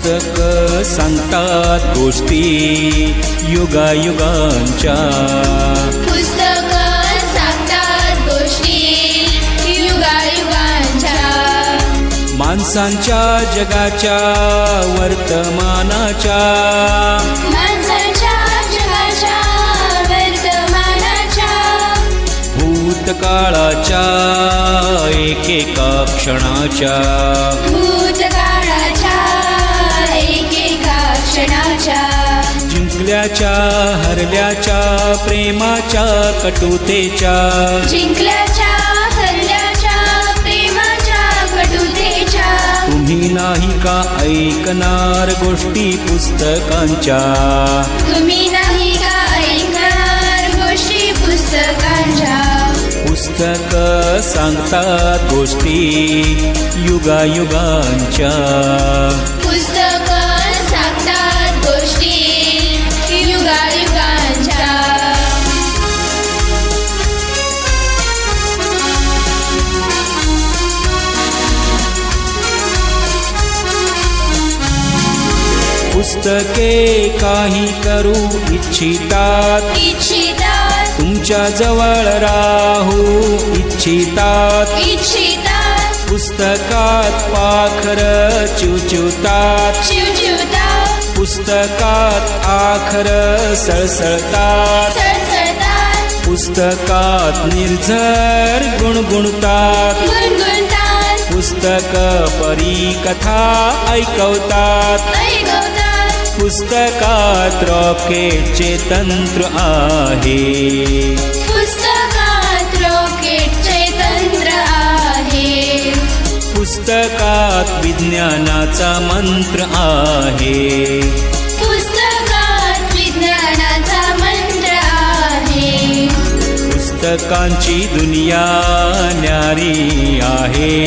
पुस्तक सांगतात गोष्टी युगायुगांच्या. पुस्तक सांगतात गोष्टी युगायुगांच्या. माणसांच्या जगाच्या वर्तमानाच्या. माणसांच्या जगाच्या वर्तमानाच्या. भूतकाळाच्या एकेका क्षणाच्या. भूतकाळाच्या एकेका क्षणाच्या. जिंकल्याच्या हरल्याच्या प्रेमाच्या कटुतेच्या. जिंकल्याच्या हरल्याच्या प्रेमाच्या कटुतेच्या. तुम्ही नाही का ऐकणार गोष्टी पुस्तकांच्या. तुम्ही नाही का ऐकणार गोष्टी पुस्तकांच्या. पुस्तक सांगतात गोष्टी युगायुगांच्या. पुस्तक सांगतात गोष्टी युगायुगांच्या. पुस्तके काही करू इच्छितात. इच्छितात. तुमच्या जवळ राहू इच्छितात. इच्छितात. पुस्तकात पाखर चिवचिवतात. चिवचिवतात. पुस्तकात आखर सळसळतात. सळसळतात. पुस्तकात निर्झर गुणगुणतात. गुणगुणतात. पुस्तक परी कथा ऐकवतात. ऐकवतात. पुस्तकात रॉकेटचे तंत्र आहे. पुस्तकात रॉकेटचे तंत्र आहे. पुस्तकात विज्ञानाचा मंत्र आहे. पुस्तकात विज्ञानाचा मंत्र आहे. पुस्तकांची दुनिया न्यारी आहे.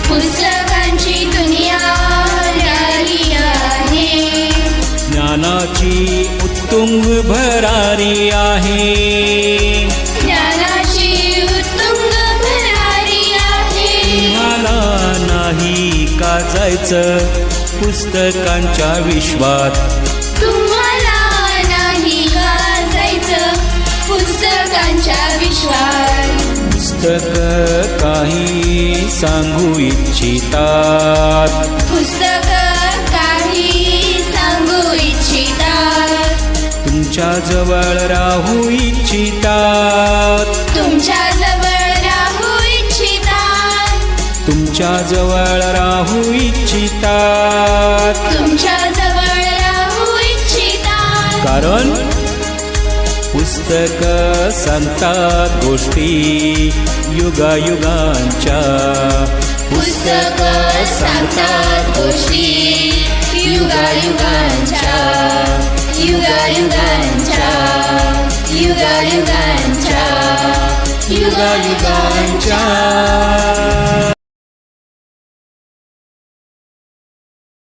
पुस्तकांची दुनिया न्यारी आहे. ज्ञानाची उत्तुंग भरारी आहे. ज्ञानाची उत्तुंग भरारी आहे. मला नाही का जायचं पुस्तकांच्या विश्वात. तुम्हाला नाही का जायचं पुस्तकांच्या विश्वात. पुस्तक काही सांगू इच्छितात. पुस्तक काही सांगू इच्छितात. तुमच्या जवळ राहू इच्छितात. तुमच्या जवळ राहू इच्छितात. तुमच्या जवळ राहू इच्छितात. तुमच्या जवळ राहू इच्छितात. कारण पुस्तक सांगतात गोष्टी युगायुगांच्या. पुस्तक सांगतात गोष्टी युगायुगांच्या. युगायुगांच्या. युगायुगांच्या. युगायुगांच्या.